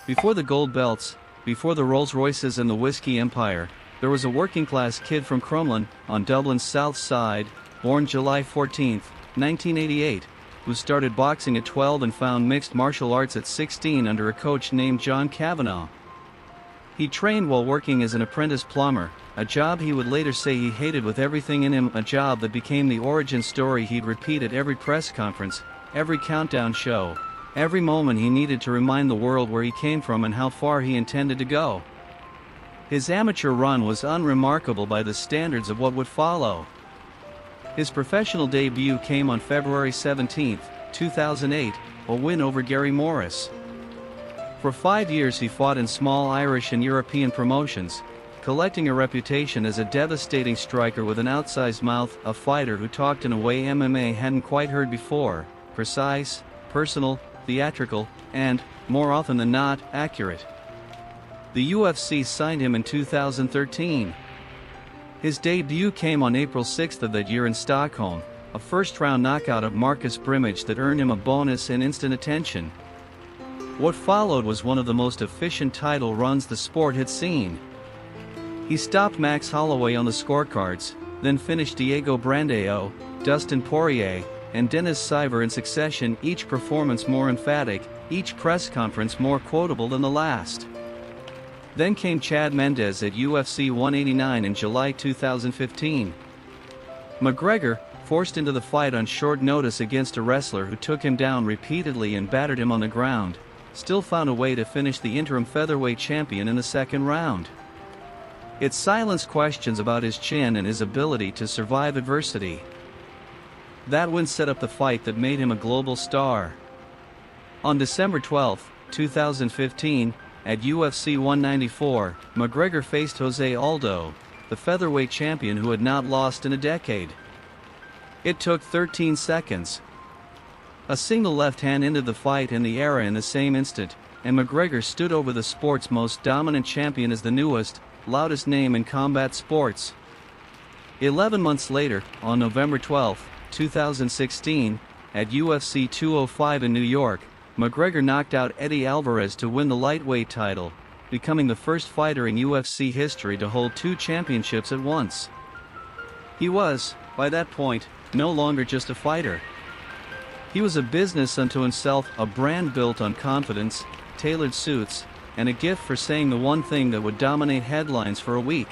Before the gold belts, before the Rolls-Royces and the whiskey empire, there was a working-class kid from Crumlin, on Dublin's south side, born July 14, 1988, who started boxing at 12 and found mixed martial arts at 16 under a coach named John Kavanagh. He trained while working as an apprentice plumber, a job he would later say he hated with everything in him, a job that became the origin story he'd repeat at every press conference, every countdown show, every moment he needed to remind the world where he came from and how far he intended to go. His amateur run was unremarkable by the standards of what would follow. His professional debut came on February 17, 2008, a win over Gary Morris. For 5 years he fought in small Irish and European promotions, collecting a reputation as a devastating striker with an outsized mouth, a fighter who talked in a way MMA hadn't quite heard before, precise, personal, theatrical, and, more often than not, accurate. The UFC signed him in 2013. His debut came on April 6 of that year in Stockholm, a first-round knockout of Marcus Brimage that earned him a bonus and instant attention. What followed was one of the most efficient title runs the sport had seen. He stopped Max Holloway on the scorecards, then finished Diego Brandao, Dustin Poirier, and Dennis Siver in succession, each performance more emphatic, each press conference more quotable than the last. Then came Chad Mendes at UFC 189 in July 2015. McGregor, forced into the fight on short notice against a wrestler who took him down repeatedly and battered him on the ground, still found a way to finish the interim featherweight champion in the second round. It silenced questions about his chin and his ability to survive adversity. That win set up the fight that made him a global star. On December 12, 2015, at UFC 194, McGregor faced Jose Aldo, the featherweight champion who had not lost in a decade. It took 13 seconds. A single left hand ended the fight and the era in the same instant, and McGregor stood over the sport's most dominant champion as the newest, loudest name in combat sports. 11 months later, on November 12, 2016, at UFC 205 in New York, McGregor knocked out Eddie Alvarez to win the lightweight title, becoming the first fighter in UFC history to hold 2 championships at once. He was, by that point, no longer just a fighter. He was a business unto himself, a brand built on confidence, tailored suits, and a gift for saying the one thing that would dominate headlines for a week.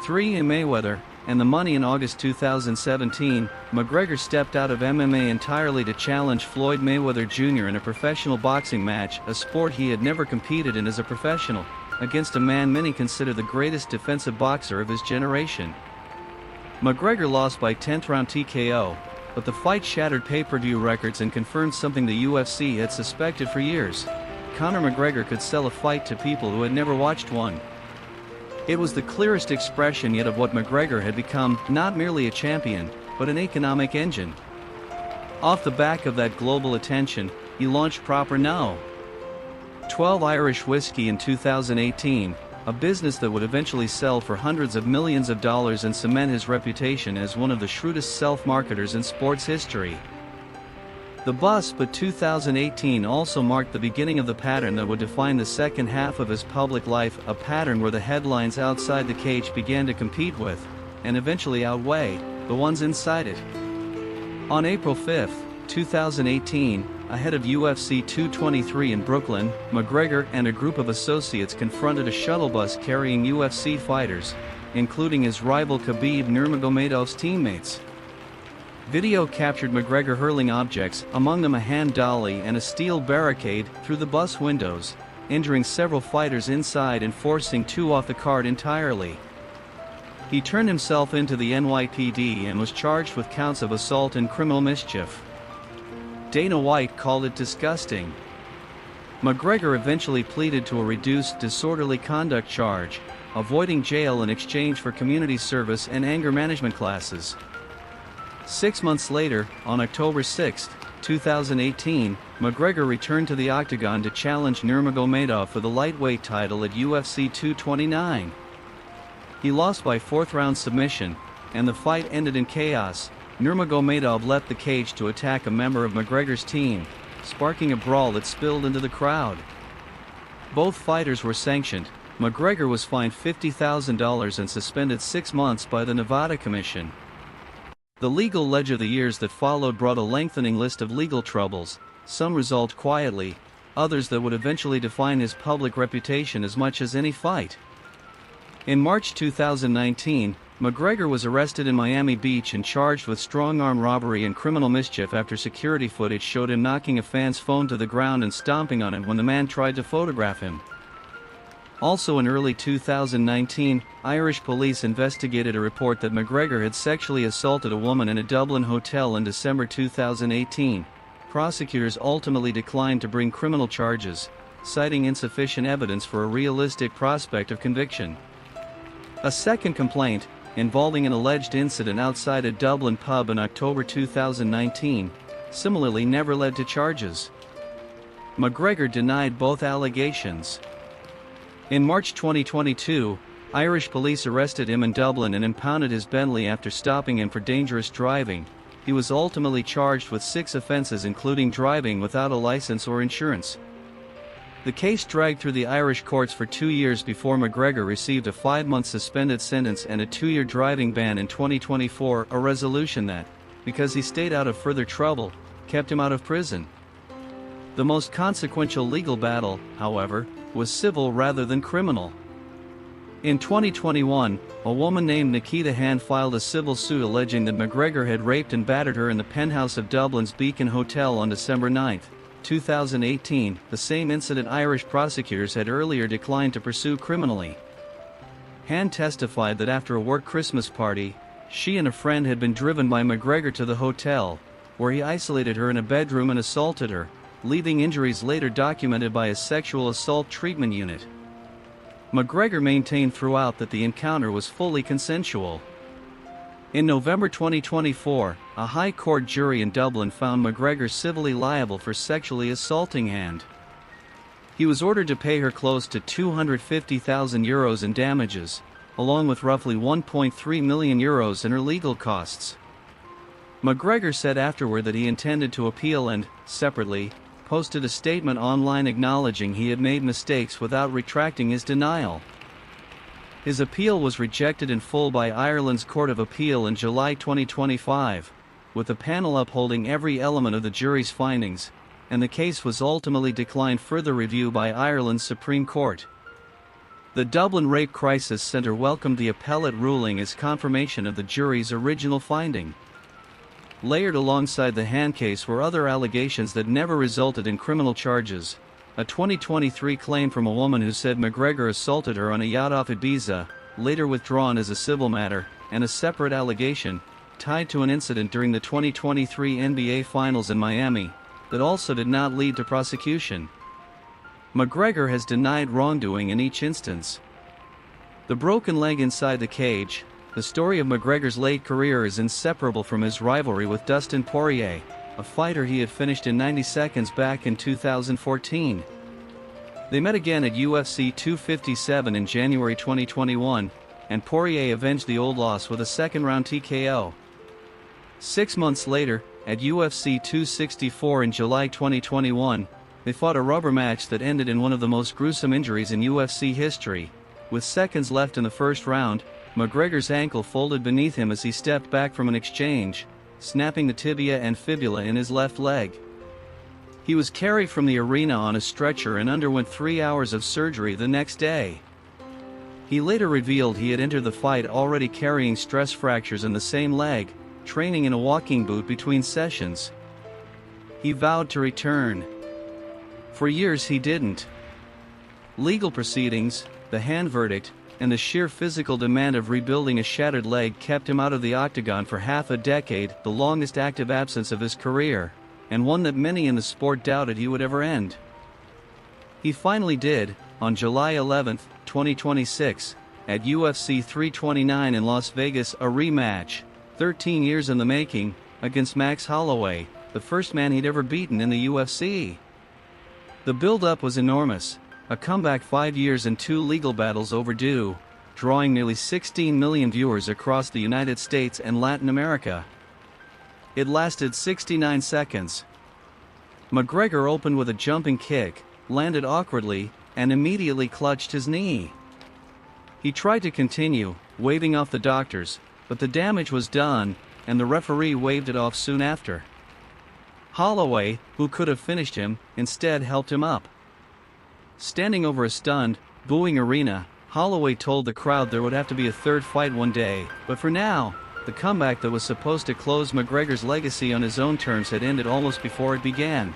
3 in Mayweather, and the money. In August 2017, McGregor stepped out of MMA entirely to challenge Floyd Mayweather Jr. in a professional boxing match, a sport he had never competed in as a professional, against a man many consider the greatest defensive boxer of his generation. McGregor lost by 10th round TKO, but the fight shattered pay-per-view records and confirmed something the UFC had suspected for years. Conor McGregor could sell a fight to people who had never watched one. It was the clearest expression yet of what McGregor had become, not merely a champion, but an economic engine. Off the back of that global attention, he launched Proper No. 12 Irish Whiskey in 2018, a business that would eventually sell for hundreds of millions of dollars and cement his reputation as one of the shrewdest self-marketers in sports history. The bust but 2018 also marked the beginning of the pattern that would define the second half of his public life, a pattern where the headlines outside the cage began to compete with, and eventually outweigh, the ones inside it. On April 5, 2018, ahead of UFC 223 in Brooklyn, McGregor and a group of associates confronted a shuttle bus carrying UFC fighters, including his rival Khabib Nurmagomedov's teammates. Video captured McGregor hurling objects, among them a hand dolly and a steel barricade, through the bus windows, injuring several fighters inside and forcing 2 off the cart entirely. He turned himself into the NYPD and was charged with counts of assault and criminal mischief. Dana White called it disgusting. McGregor eventually pleaded to a reduced disorderly conduct charge, avoiding jail in exchange for community service and anger management classes. 6 months later, on October 6, 2018, McGregor returned to the octagon to challenge Nurmagomedov for the lightweight title at UFC 229. He lost by 4th-round submission, and the fight ended in chaos. Nurmagomedov left the cage to attack a member of McGregor's team, sparking a brawl that spilled into the crowd. Both fighters were sanctioned. McGregor was fined $50,000 and suspended 6 months by the Nevada Commission. The legal ledger of the years that followed brought a lengthening list of legal troubles, some resolved quietly, others that would eventually define his public reputation as much as any fight. In March 2019, McGregor was arrested in Miami Beach and charged with strong-arm robbery and criminal mischief after security footage showed him knocking a fan's phone to the ground and stomping on it when the man tried to photograph him. Also in early 2019, Irish police investigated a report that McGregor had sexually assaulted a woman in a Dublin hotel in December 2018. Prosecutors ultimately declined to bring criminal charges, citing insufficient evidence for a realistic prospect of conviction. A second complaint, involving an alleged incident outside a Dublin pub in October 2019, similarly never led to charges. McGregor denied both allegations. In March 2022, Irish police arrested him in Dublin and impounded his Bentley after stopping him for dangerous driving. He was ultimately charged with 6 offenses including driving without a license or insurance. The case dragged through the Irish courts for 2 years before McGregor received a 5-month suspended sentence and a 2-year driving ban in 2024, a resolution that, because he stayed out of further trouble, kept him out of prison. The most consequential legal battle, however, was civil rather than criminal. In 2021, a woman named Nikita Hand filed a civil suit alleging that McGregor had raped and battered her in the penthouse of Dublin's Beacon Hotel on December 9, 2018, the same incident Irish prosecutors had earlier declined to pursue criminally. Hand testified that after a work Christmas party, she and a friend had been driven by McGregor to the hotel, where he isolated her in a bedroom and assaulted her, leaving injuries later documented by a sexual assault treatment unit. McGregor maintained throughout that the encounter was fully consensual. In November 2024, a High Court jury in Dublin found McGregor civilly liable for sexually assaulting Hand. He was ordered to pay her close to €250,000 in damages, along with roughly €1.3 million in her legal costs. McGregor said afterward that he intended to appeal and, separately, posted a statement online acknowledging he had made mistakes without retracting his denial. His appeal was rejected in full by Ireland's Court of Appeal in July 2025, with the panel upholding every element of the jury's findings, and the case was ultimately declined further review by Ireland's Supreme Court. The Dublin Rape Crisis Centre welcomed the appellate ruling as confirmation of the jury's original finding. Layered alongside the Hand case were other allegations that never resulted in criminal charges. A 2023 claim from a woman who said McGregor assaulted her on a yacht off Ibiza, later withdrawn as a civil matter, and a separate allegation, tied to an incident during the 2023 NBA Finals in Miami, that also did not lead to prosecution. McGregor has denied wrongdoing in each instance. The broken leg inside the cage. The story of McGregor's late career is inseparable from his rivalry with Dustin Poirier, a fighter he had finished in 90 seconds back in 2014. They met again at UFC 257 in January 2021, and Poirier avenged the old loss with a second-round TKO. 6 months later, at UFC 264 in July 2021, they fought a rubber match that ended in one of the most gruesome injuries in UFC history. With seconds left in the first round, McGregor's ankle folded beneath him as he stepped back from an exchange, snapping the tibia and fibula in his left leg. He was carried from the arena on a stretcher and underwent 3 hours of surgery the next day. He later revealed he had entered the fight already carrying stress fractures in the same leg, training in a walking boot between sessions. He vowed to return. For years he didn't. Legal proceedings, the Hand verdict, and the sheer physical demand of rebuilding a shattered leg kept him out of the octagon for half a decade, the longest active absence of his career, and one that many in the sport doubted he would ever end. He finally did, on July 11, 2026, at UFC 329 in Las Vegas, a rematch, 13 years in the making, against Max Holloway, the first man he'd ever beaten in the UFC. The build-up was enormous. A comeback 5 years and 2 legal battles overdue, drawing nearly 16 million viewers across the United States and Latin America. It lasted 69 seconds. McGregor opened with a jumping kick, landed awkwardly, and immediately clutched his knee. He tried to continue, waving off the doctors, but the damage was done, and the referee waved it off soon after. Holloway, who could have finished him, instead helped him up. Standing over a stunned, booing arena, Holloway told the crowd there would have to be a third fight one day, but for now, the comeback that was supposed to close McGregor's legacy on his own terms had ended almost before it began.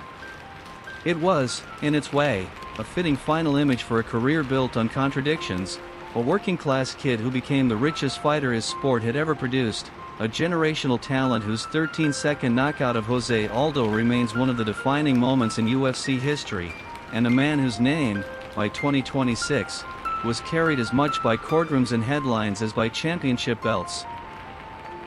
It was, in its way, a fitting final image for a career built on contradictions, a working-class kid who became the richest fighter his sport had ever produced, a generational talent whose 13-second knockout of Jose Aldo remains one of the defining moments in UFC history, and a man whose name, by 2026, was carried as much by courtrooms and headlines as by championship belts.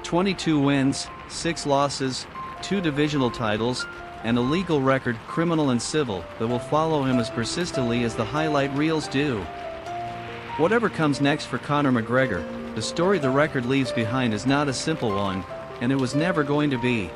22 wins, 6 losses, 2 divisional titles, and a legal record, criminal and civil, that will follow him as persistently as the highlight reels do. Whatever comes next for Conor McGregor, the story the record leaves behind is not a simple one, and it was never going to be.